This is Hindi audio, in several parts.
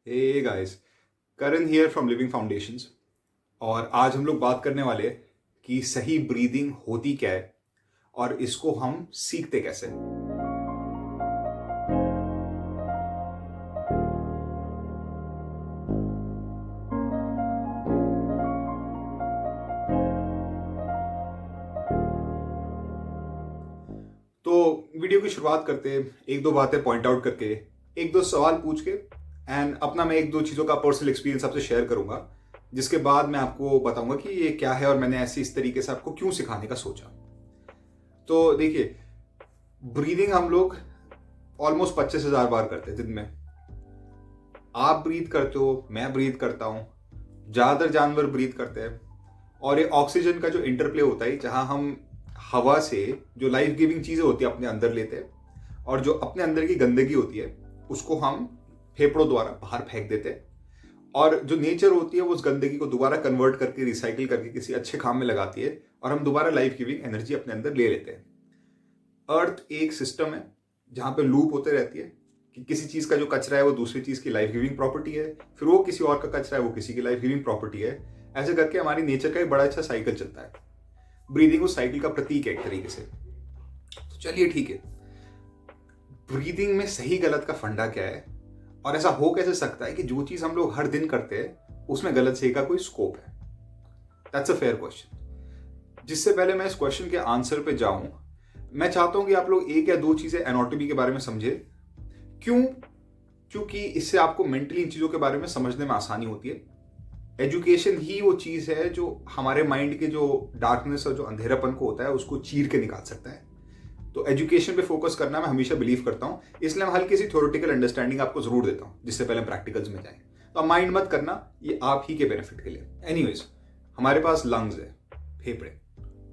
Hey guys, Karan here from living foundations. और आज हम लोग बात करने वाले हैं कि सही ब्रीदिंग होती क्या है और इसको हम सीखते कैसे। तो वीडियो की शुरुआत करते एक दो बातें पॉइंट आउट करके, एक दो सवाल पूछ के एंड अपना मैं एक दो चीज़ों का पर्सनल एक्सपीरियंस आपसे शेयर करूंगा, जिसके बाद मैं आपको बताऊंगा कि ये क्या है और मैंने ऐसे इस तरीके से आपको क्यों सिखाने का सोचा। तो देखिए, ब्रीदिंग हम लोग ऑलमोस्ट 25,000 बार करते हैं दिन में। आप ब्रीथ करते हो, मैं ब्रीथ करता हूं, ज़्यादातर जानवर ब्रीथ करते हैं। और ये ऑक्सीजन का जो इंटरप्ले होता है, जहां हम हवा से जो लाइफ गिविंग चीज़ें होती है अपने अंदर लेते हैं और जो अपने अंदर की गंदगी होती है उसको हम फेफड़ों द्वारा बाहर फेंक देते हैं। और जो नेचर होती है वो उस गंदगी को दोबारा कन्वर्ट करके रिसाइकिल करके किसी अच्छे काम में लगाती है और हम दोबारा लाइफ गिविंग एनर्जी अपने अंदर ले लेते हैं। अर्थ एक सिस्टम है जहां पे लूप होते रहती है कि किसी चीज का जो कचरा है वो दूसरी चीज की लाइफ गिविंग प्रॉपर्टी है, फिर वो किसी और का कचरा है वो किसी की लाइफ गिविंग प्रॉपर्टी है। ऐसे करके हमारी नेचर का एक बड़ा अच्छा साइकिल चलता है। ब्रीदिंग उस साइकिल का प्रतीक है एक तरीके से। तो चलिए ठीक है, ब्रीदिंग में सही गलत का फंडा क्या है और ऐसा हो कैसे सकता है कि जो चीज हम लोग हर दिन करते हैं उसमें गलत सही का कोई स्कोप है। That's a fair question. जिससे पहले मैं इस क्वेश्चन के आंसर पे जाऊं, मैं चाहता हूं कि आप लोग एक या दो चीजें एनाटॉमी के बारे में समझे। क्यों? क्योंकि इससे आपको मेंटली इन चीजों के बारे में समझने में आसानी होती है। एजुकेशन ही वो चीज है जो हमारे माइंड के जो डार्कनेस और जो अंधेरापन को होता है उसको चीर के निकाल सकता है। तो एजुकेशन पे फोकस करना मैं हमेशा बिलीव करता हूं, इसलिए मैं हल्की सी थ्योरेटिकल अंडरस्टैंडिंग आपको जरूर देता हूं जिससे पहले प्रैक्टिकल्स में जाएं। तो आप माइंड मत करना, ये आप ही के बेनिफिट के लिए। एनीवेज, हमारे पास लंग्स है, फेफड़े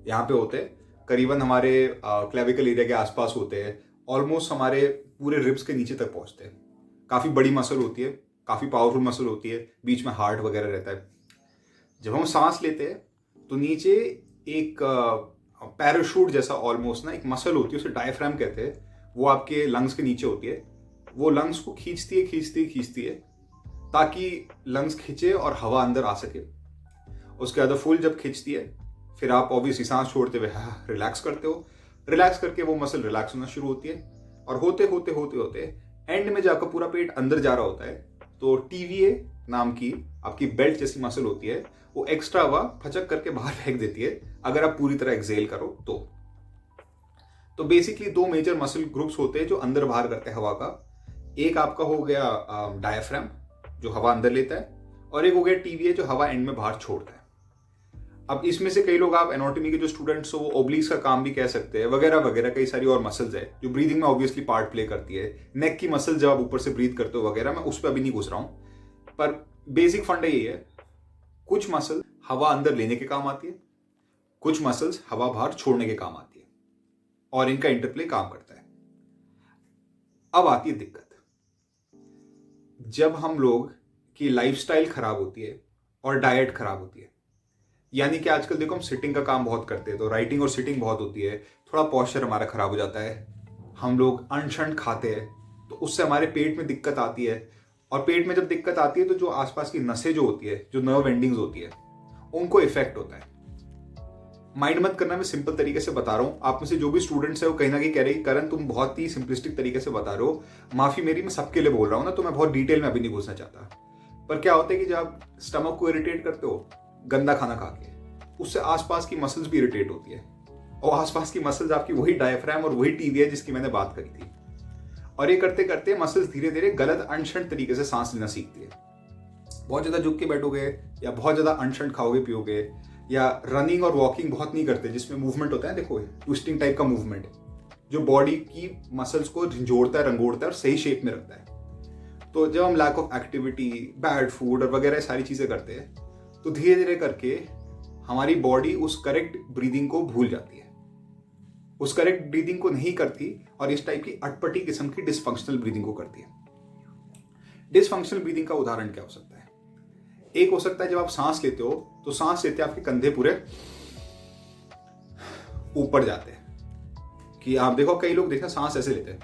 यहाँ पे होते हैं, करीबन हमारे क्लेविकल एरिया के आसपास होते हैं, ऑलमोस्ट हमारे पूरे रिब्स के नीचे तक पहुंचते हैं। काफी बड़ी मसल होती है, काफी पावरफुल मसल होती है, बीच में हार्ट वगैरह रहता है। जब हम सांस लेते हैं तो नीचे एक पैराशूट जैसा ऑलमोस्ट ना एक मसल होती है, उसे डायफ्राम कहते हैं। वो आपके लंग्स के नीचे होती है। वो लंग्स को खींचती है खींचती है खींचती है ताकि लंग्स खींचे और हवा अंदर आ सके। उसके बाद फुल जब खींचती है फिर आप ऑब्वियसली सांस छोड़ते हुए रिलैक्स करते हो। रिलैक्स करके वो मसल रिलैक्स होना शुरू होती है और होते होते होते होते एंड में जाकर पूरा पेट अंदर जा रहा होता है। तो टीवीए नाम की आपकी बेल्ट जैसी मसल होती है, वो एक्स्ट्रा हवा फचक करके बाहर फेंक देती है अगर आप पूरी तरह एक्सेल करो तो बेसिकली दो मेजर मसल ग्रुप्स होते हैं जो अंदर बाहर करते हैं हवा का। एक आपका हो गया डायफ्राम जो हवा अंदर लेता है, और एक हो गया टीवीए जो हवा एंड में बाहर छोड़ता है। अब इसमें से कई लोग, आप एनाटॉमी के जो स्टूडेंट्स हो, वो ओब्लिक्स का काम भी कह सकते हैं, वगैरह वगैरह कई सारी और मसल्स है जो ब्रीदिंग में ऑब्वियसली पार्ट प्ले करती है। नेक की मसल जब आप ऊपर से ब्रीथ करते हो वगैरह, मैं उस पर अभी नहीं घुस रहा हूं, पर बेसिक फंडा यही है। कुछ मसल हवा अंदर लेने के काम आती है, कुछ मसल्स हवा बाहर छोड़ने के काम आती है और इनका इंटरप्ले काम करता है। अब आती है दिक्कत, जब हम लोग की लाइफस्टाइल खराब होती है और डाइट खराब होती है। यानी कि आजकल देखो, हम सिटिंग का काम बहुत करते हैं तो राइटिंग और सिटिंग बहुत होती है, थोड़ा पॉस्चर हमारा खराब हो जाता है। हम लोग अनशन खाते हैं तो उससे हमारे पेट में दिक्कत आती है, और पेट में जब दिक्कत आती है तो जो आसपास की नसें जो होती है, जो नर्व एंडिंग्स होती है, उनको इफेक्ट होता है। माइंड मत करना, मैं सिंपल तरीके से बता रहा हूं। आप में से जो भी स्टूडेंट्स है वो कहीं ना कहीं कह रहे हैं करण तुम बहुत ही सिंपलिस्टिक तरीके से बता रहे हो। माफी मेरी, मैं सबके लिए बोल रहा हूं ना, तो मैं बहुत डिटेल में अभी नहीं घुसना चाहता। पर क्या होता है कि जब आप स्टमक को इरिटेट करते हो गंदा खाना खा के, उससे आसपास की मसल्स भी इरिटेट होती है, और आसपास की मसल्स आपकी वही डायफ्राम और वही टीवीए जिसकी मैंने बात करी थी। और ये करते करते मसल्स धीरे धीरे गलत अनशन तरीके से सांस लेना सीखती है। बहुत ज्यादा झुक के बैठोगे या बहुत ज्यादा अनशन खाओगे पियोगे, या रनिंग और वॉकिंग बहुत नहीं करते जिसमें मूवमेंट होता है, देखो ट्विस्टिंग टाइप का मूवमेंट जो बॉडी की मसल्स को झंझोड़ता है, रंगोड़ता है और सही शेप में रखता है। तो जब हम lack of activity, bad food और वगैरह सारी चीजें करते हैं तो धीरे धीरे करके हमारी बॉडी उस करेक्ट ब्रीदिंग को भूल जाती है, उस करेक्ट ब्रीदिंग को नहीं करती और इस टाइप की अटपटी किस्म की डिसफंक्शनल ब्रीदिंग को करती है। डिसफंक्शनल ब्रीदिंग का उदाहरण क्या हो सकता है? एक हो सकता है जब आप सांस लेते हो तो सांस लेते आपके कंधे पूरे ऊपर जाते हैं, कि आप देखो कई लोग देखना सांस ऐसे लेते हैं,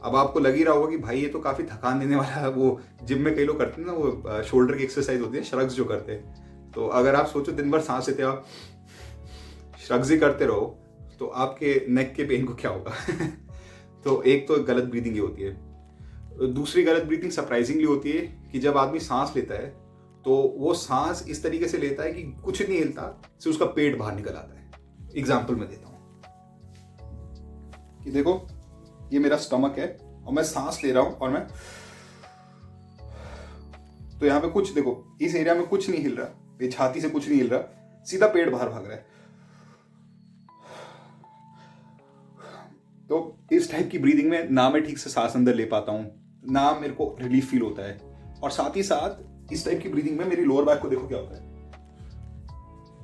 अब आपको लग ही रहा होगा कि भाई ये तो काफ़ी थकान देने वाला है। वो जिम में कई लोग करते हैं ना, वो शोल्डर की एक्सरसाइज होती है, श्रग्स जो करते हैं। तो अगर आप सोचो दिन भर सांस लेते आप श्रग्स ही करते रहो तो आपके नेक के पेन को क्या होगा। तो एक तो गलत ब्रीदिंग ये होती है। दूसरी गलत ब्रीदिंग सरप्राइजिंगली होती है कि जब आदमी सांस लेता है तो वो सांस इस तरीके से लेता है कि कुछ नहीं हिलता, सिर्फ उसका पेट बाहर निकल आता है। एग्जाम्पल मैं देता हूं कि देखो ये मेरा स्टमक है और मैं सांस ले रहा हूं और मैं, तो यहां पे कुछ देखो, इस एरिया में कुछ नहीं हिल रहा, ये छाती से कुछ नहीं हिल रहा, सीधा पेट बाहर भाग रहा है। तो इस टाइप की ब्रीदिंग में ना मैं ठीक से सांस अंदर ले पाता हूं, ना मेरे को रिलीफ फील होता है, और साथ ही साथ इस टाइप की ब्रीदिंग में मेरी लोअर बैक को देखो क्या होता है,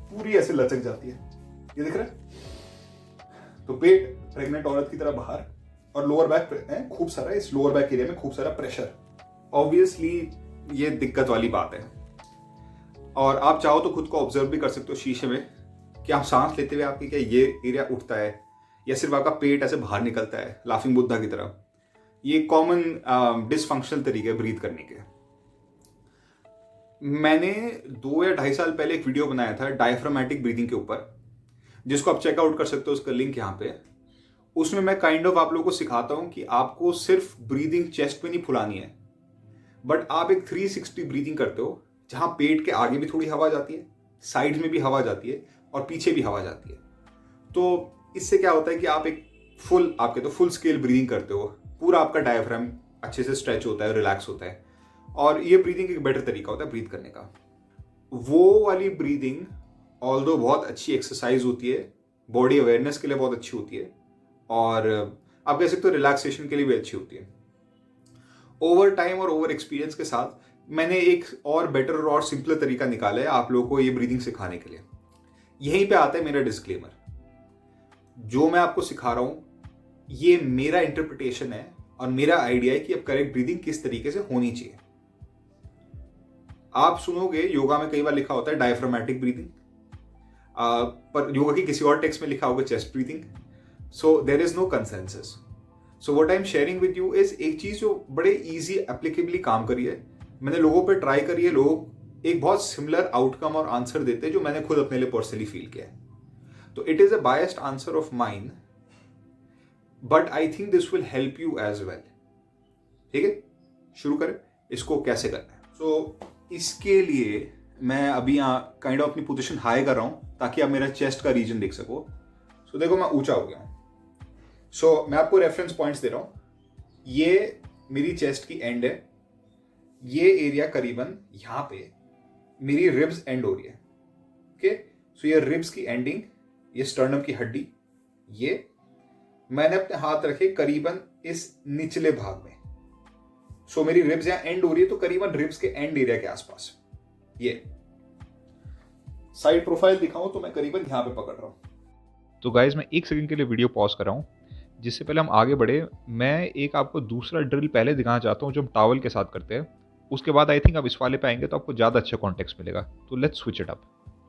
पूरी ऐसे लचक जाती है। ये दिख रहा है? तो पेट प्रेग्नेंट औरत की तरह बाहर और लोअर बैक खूब सारा, इस लोअर बैक एरिया में खूब सारा प्रेशर। ऑब्वियसली ये दिक्कत वाली बात है। और आप चाहो तो खुद को ऑब्जर्व भी कर सकते हो शीशे में कि आप सांस लेते हुए आपकी क्या ये एरिया उठता है या सिर्फ आपका पेट ऐसे बाहर निकलता है लाफिंग बुद्धा की तरह। ये कॉमन डिसफंक्शनल तरीके ब्रीथ करने के। मैंने 2 या 2.5 साल पहले एक वीडियो बनाया था डायफ्रामेटिक ब्रीदिंग के ऊपर, जिसको आप चेकआउट कर सकते हो, उसका लिंक यहाँ पे। उसमें मैं काइंड ऑफ आप लोगों को सिखाता हूं कि आपको सिर्फ ब्रीदिंग चेस्ट में नहीं फुलानी है, बट आप एक 360 ब्रीदिंग करते हो जहां पेट के आगे भी थोड़ी हवा जाती है, साइड में भी हवा जाती है और पीछे भी हवा जाती है। तो इससे क्या होता है कि आप एक फुल स्केल ब्रीदिंग करते हो, पूरा आपका डायफ्राम अच्छे से स्ट्रेच होता है, रिलैक्स होता है, और ये ब्रीदिंग एक बेटर तरीका होता है ब्रीथ करने का। वो वाली ब्रीदिंग ऑल्दो बहुत अच्छी एक्सरसाइज होती है, बॉडी अवेयरनेस के लिए बहुत अच्छी होती है, और आप कह सकते हो रिलैक्सेशन के लिए भी अच्छी होती है। ओवर टाइम और ओवर एक्सपीरियंस के साथ मैंने एक और बेटर और सिंपल तरीका निकाला है आप लोगों को ये ब्रीदिंग सिखाने के लिए। यहीं पे आता है मेरा डिस्क्लेमर। जो मैं आपको सिखा रहा हूं ये मेरा इंटरप्रिटेशन है और मेरा आइडिया है कि अब करेक्ट ब्रीदिंग किस तरीके से होनी चाहिए। आप सुनोगे योगा में कई बार लिखा होता है डायफ्रामेटिक ब्रीदिंग, पर योगा की किसी और टेक्स्ट में लिखा होगा chest breathing. So there is no consensus. So what I am sharing with you is एक चीज जो बड़े इजी एप्लीकेबली काम करी है, मैंने लोगों पे ट्राई करी है, लोग एक बहुत सिमिलर आउटकम और आंसर देते हैं जो मैंने खुद अपने लिए पर्सनली फील किया है। तो it is a biased answer of mine, but I think this will help you as well. ठीक है, शुरू करें। इसको कैसे करना है? सो इसके लिए मैं अभी यहाँ काइंड ऑफ अपनी पोजीशन हाई कर रहा हूं ताकि आप मेरा चेस्ट का रीजन देख सको। सो देखो मैं ऊंचा हो गया हूं। सो मैं आपको रेफरेंस पॉइंट्स दे रहा हूं। ये मेरी चेस्ट की एंड है, ये एरिया करीबन यहां पे मेरी रिब्स एंड हो रही है। ओके, सो ये रिब्स की एंडिंग, ये स्टर्नम की हड्डी, ये मैंने अपने हाथ रखे करीबन इस निचले भाग में। सो मेरी रिब्स यहां एंड हो रही है, तो करीबन रिब्स के एंड एरिया के आसपास। ये साइड प्रोफाइल दिखाऊं तो मैं करीबन यहां पे पकड़ रहा हूं। तो गाइज मैं 1 सेकंड के लिए वीडियो पॉज कर रहा हूँ। जिससे पहले हम आगे बढ़े, मैं एक आपको दूसरा ड्रिल पहले दिखाना चाहता हूँ जो हम टॉवल के साथ करते हैं। उसके बाद आई थिंक आप इस वाले पे आएंगे तो आपको ज़्यादा अच्छा कॉन्टेक्स्ट मिलेगा। तो लेट्स स्विच इट अप।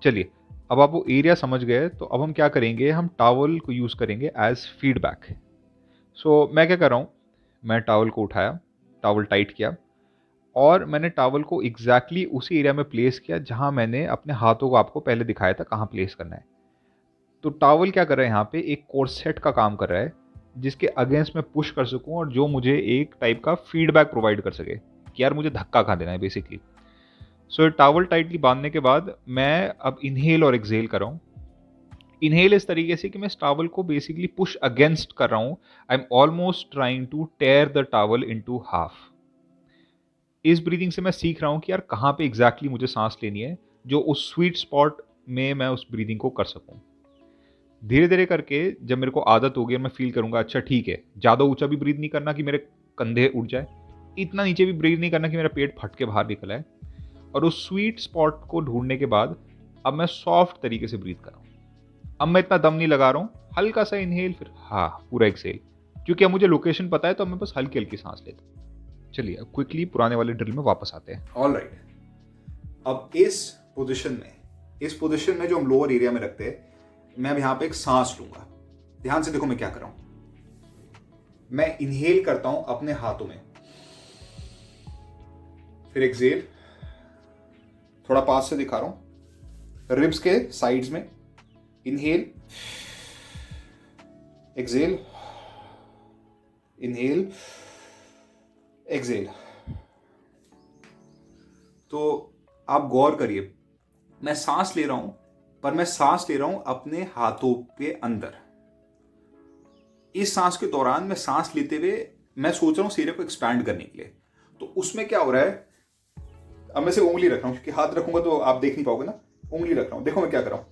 चलिए, अब आप वो एरिया समझ गए, तो अब हम क्या करेंगे, हम टॉवल को यूज़ करेंगे एज फीडबैक। सो मैं क्या कर रहा हूँ, मैं टॉवल को उठाया, टॉवल टाइट किया, और मैंने टॉवल को एग्जैक्टली उसी एरिया में प्लेस किया जहाँ मैंने अपने हाथों को आपको पहले दिखाया था कहाँ प्लेस करना है। तो टॉवल क्या कर रहा है, यहाँ पे एक कोर्सेट का काम कर रहा है जिसके अगेंस्ट मैं पुश कर सकूं और जो मुझे एक टाइप का फीडबैक प्रोवाइड कर सके कि यार मुझे धक्का कहाँ देना है बेसिकली। सो टॉवल टाइटली बांधने के बाद मैं अब इनहेल और एक्सहेल कर रहा हूँ। इनहेल इस तरीके से कि मैं इस टॉवल को बेसिकली पुश अगेंस्ट कर रहा हूँ। I am almost trying to tear the towel into half. इस ब्रीदिंग से मैं सीख रहा हूँ कि यार कहाँ पे एग्जैक्टली मुझे सांस लेनी है, जो उस स्वीट स्पॉट में मैं उस ब्रीदिंग को कर सकूँ। धीरे धीरे करके जब मेरे को आदत होगी, मैं फील करूंगा अच्छा ठीक है, ज़्यादा ऊंचा भी ब्रीथ नहीं करना कि मेरे कंधे उठ जाए, इतना नीचे भी ब्रीथ नहीं करना कि मेरा पेट फट के बाहर निकला है। और उस स्वीट स्पॉट को ढूंढने के बाद अब मैं सॉफ्ट तरीके से ब्रीथ कर रहा हूँ। अब मैं इतना दम नहीं लगा रहा हूँ, हल्का सा इनहेल, फिर हाँ पूरा एक्सहेल, क्योंकि अब मुझे लोकेशन पता है तो मैं बस हल्की हल्की सांस लेता हूँ। चलिए अब क्विकली पुराने वाले ड्रिल में वापस आते हैं। ऑलराइट, अब इस पोजीशन में जो हम लोअर एरिया में रखते हैं, मैं अब यहां पे एक सांस लूंगा। ध्यान से देखो मैं क्या कर रहा हूं। मैं इनहेल करता हूं अपने हाथों में, फिर एक्सेल, थोड़ा पास से दिखा रहा हूं, रिब्स के साइड्स में, इनहेल, एक्सेल, इनहेल, एक्सेल। तो आप गौर करिए, मैं सांस ले रहा हूं, पर मैं सांस ले रहा हूं अपने हाथों के अंदर। इस सांस के दौरान मैं सांस लेते हुए मैं सोच रहा हूं सिरे को एक्सपैंड करने के लिए। तो उसमें क्या हो रहा है, अब मैं सिर्फ उंगली रख रहा हूं, क्योंकि हाथ रखूंगा तो आप देख नहीं पाओगे ना। उंगली रख रहा हूं, देखो मैं क्या कर रहा हूं।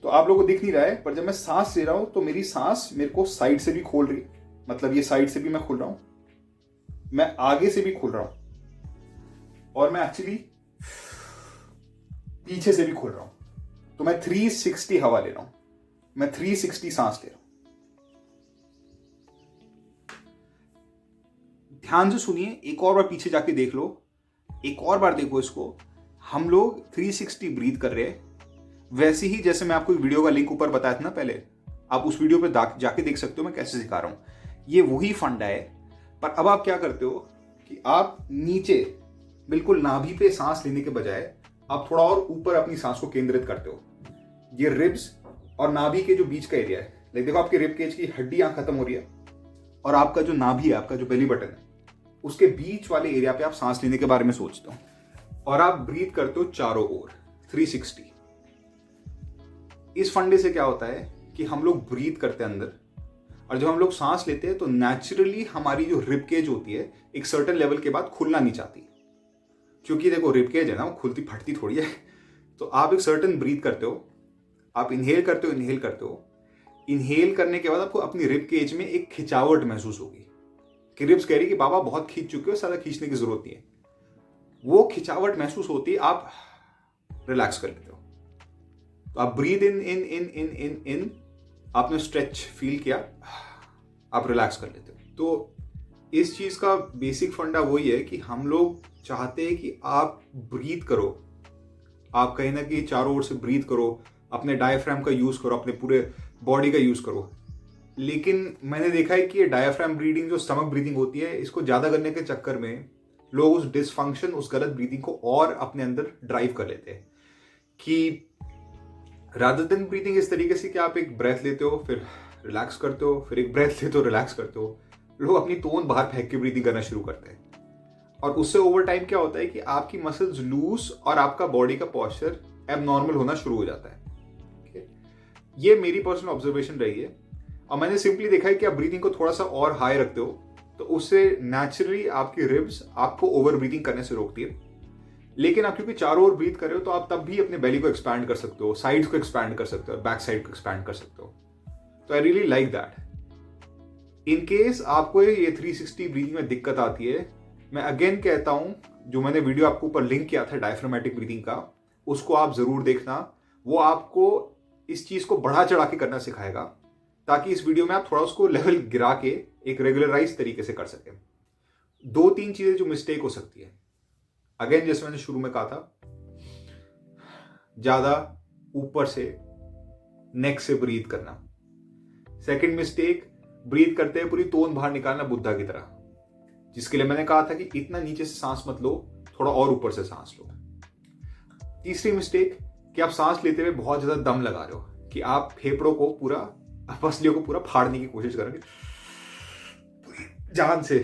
तो आप लोगों को दिख नहीं रहा है, पर जब मैं सांस ले रहा हूं तो मेरी सांस मेरे को साइड से भी खोल रही है, मतलब ये साइड से भी मैं खोल रहा हूं, मैं आगे से भी खोल रहा हूं, और मैं एक्चुअली पीछे से भी खोल रहा हूं। तो मैं 360 हवा ले रहा हूं, मैं 360 सांस ले रहा हूं। ध्यान से सुनिए, एक और बार पीछे जाके देख लो, एक और बार देखो इसको। हम लोग 360 ब्रीथ कर रहे हैं, वैसे ही जैसे मैं आपको एक वीडियो का लिंक ऊपर बताया था ना पहले, आप उस वीडियो पे जाके देख सकते हो मैं कैसे सिखा रहा हूं। ये वही फंडा है, पर अब आप क्या करते हो कि आप नीचे बिल्कुल नाभि पे सांस लेने के बजाय आप थोड़ा और ऊपर अपनी सांस को केंद्रित करते हो। ये रिब्स और नाभि के जो बीच का एरिया है, लाइक देखो आपकी रिब केज की हड्डी यहां खत्म हो रही है, और आपका जो नाभि है, आपका जो बेली बटन है, उसके बीच वाले एरिया पे आप सांस लेने के बारे में सोचते हो, और आप ब्रीथ करते हो चारों ओर 360। इस फंडे से क्या होता है कि हम लोग ब्रीथ करते हैं अंदर, और जब हम लोग सांस लेते हैं तो नेचुरली हमारी जो रिब केज होती है एक सर्टेन लेवल के बाद खुलना नहीं चाहती, क्योंकि देखो रिब केज है ना, वो खुलती फटती थोड़ी है। तो आप एक सर्टेन ब्रीथ करते हो, आप इनहेल करते हो, इनहेल करते हो। इनहेल करने के बाद आपको अपनी रिब केज में एक खिंचावट महसूस होगी कि रिब्स कह रही कि बाबा बहुत खींच चुके हो, ज्यादा खींचने की जरूरत नहीं है। वो खिंचावट महसूस होती है, आप रिलैक्स कर लेते हो। तो आप ब्रीथ इन इन इन इन इन इन, आपने स्ट्रेच फील किया, आप रिलैक्स कर लेते हो। तो इस चीज का बेसिक फंडा वही है कि हम लोग चाहते हैं कि आप ब्रीथ करो, आप कहीं ना कहीं चारों ओर से ब्रीथ करो, अपने डायफ्राम का यूज करो, अपने पूरे बॉडी का यूज करो। लेकिन मैंने देखा है कि ये डायफ्राम ब्रीदिंग जो स्टमक ब्रीदिंग होती है, इसको ज्यादा करने के चक्कर में लोग उस डिसफंक्शन, उस गलत ब्रीदिंग को और अपने अंदर ड्राइव कर लेते हैं। कि रादर देन ब्रीदिंग इस तरीके से कि आप एक ब्रेथ लेते हो, फिर रिलैक्स करते हो, फिर एक ब्रेथ लेते हो, रिलैक्स करते हो, लोग अपनी तोंद बाहर फेंक के ब्रीदिंग करना शुरू करते हैं। और उससे ओवर टाइम क्या होता है कि आपकी मसल्स लूज और आपका बॉडी का पोस्चर एबनॉर्मल होना शुरू हो जाता है। ये मेरी पर्सनल ऑब्जर्वेशन रही है, और मैंने सिंपली देखा है कि आप ब्रीदिंग को थोड़ा सा और हाई रखते हो तो उससे नेचुरली आपकी रिब्स आपको ओवर ब्रीदिंग करने से रोकती है। लेकिन आप क्योंकि चारों ओर ब्रीथ कर रहे हो तो आप तब भी अपने बेली को एक्सपैंड कर सकते हो, साइड्स को एक्सपैंड कर सकते हो, बैक साइड को एक्सपैंड कर सकते हो। तो I really like that. In case आपको ये 360 ब्रीदिंग में दिक्कत आती है, मैं अगेन कहता हूं, जो मैंने वीडियो आपको ऊपर लिंक किया था डायफ्रामेटिक ब्रीदिंग का, उसको आप जरूर देखना। वो आपको इस चीज को बढ़ा चढ़ा के करना सिखाएगा, ताकि इस वीडियो में आप थोड़ा उसको लेवल गिरा के एक रेगुलराइज तरीके से कर सके। 2-3 चीजें जो मिस्टेक हो सकती है, अगेन जैसे मैंने शुरू में कहा था, ज्यादा ऊपर से नेक से ब्रीथ करना। सेकंड मिस्टेक, ब्रीथ करते हुए पूरी तोंद बाहर निकालना बुद्धा की तरह, जिसके लिए मैंने कहा था कि इतना नीचे से सांस मत लो, थोड़ा और ऊपर से सांस लो। तीसरी मिस्टेक कि आप सांस लेते हुए बहुत ज्यादा दम लगा रहे हो, कि आप फेफड़ों को पूरा, पसलियों को पूरा फाड़ने की कोशिश करोगे जान से।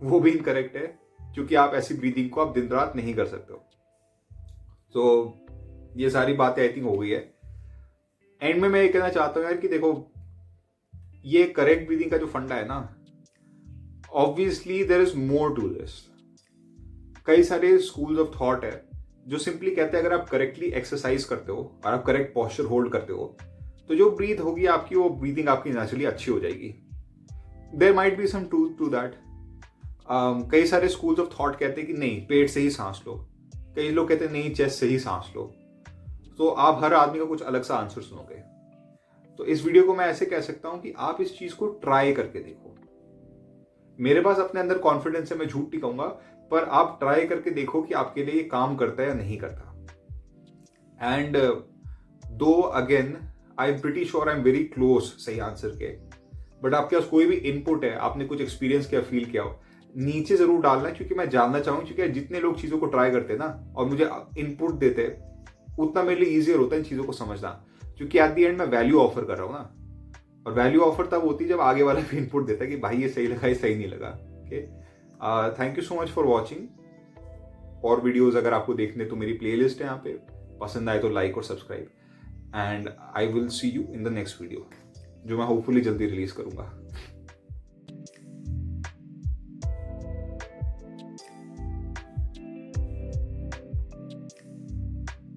वो भी इनकरेक्ट है, क्योंकि आप ऐसी ब्रीदिंग को आप दिन रात नहीं कर सकते हो। तो ये सारी बातें आई थिंक हो गई है। एंड में मैं ये कहना चाहता हूँ यार कि देखो, ये करेक्ट ब्रीदिंग का जो फंडा है ना, obviously there is more to this. कई सारे स्कूल्स ऑफ थॉट है जो सिंपली कहते हैं अगर आप करेक्टली एक्सरसाइज करते हो और आप करेक्ट पोस्चर होल्ड करते हो तो जो ब्रीथ होगी आपकी, वो ब्रीदिंग आपकी नेचुरली अच्छी हो जाएगी। There might be some truth to that. कई सारे स्कूल्स ऑफ थॉट कहते हैं कि नहीं, पेट से ही सांस लो। कई लोग कहते हैं नहीं, चेस्ट से ही सांस लो। तो आप हर आदमी का कुछ अलग सा आंसर सुनोगे। तो इस वीडियो को मैं ऐसे कह सकता हूं कि आप इस चीज को ट्राई करके देखो। मेरे पास अपने अंदर कॉन्फिडेंस है, मैं झूठ नहीं कहूंगा, पर आप ट्राई करके देखो कि आपके लिए ये काम करता है या नहीं करता। एंड दो again I am pretty sure I am very close सही आंसर के, बट आपके पास कोई भी इनपुट है, आपने कुछ एक्सपीरियंस किया, फील किया हो, नीचे जरूर डालना है, क्योंकि मैं जानना चाहूँ, क्योंकि जितने लोग चीज़ों को ट्राई करते हैं ना और मुझे इनपुट देते हैं, उतना मेरे लिए ईजियर होता है इन चीज़ों को समझना, क्योंकि एट द एंड मैं वैल्यू ऑफर कर रहा हूँ ना, और वैल्यू ऑफर तब होती है जब आगे वाला भी इनपुट देता है कि भाई ये सही लगा, ये सही नहीं लगा। Okay, thank you so much for watching. और वीडियोज़ अगर आपको देखने तो मेरी प्ले लिस्ट है यहाँ पे, पसंद आए तो लाइक और subscribe, and I will see you in the next video, जो मैं होपफुली जल्दी रिलीज करूँगा।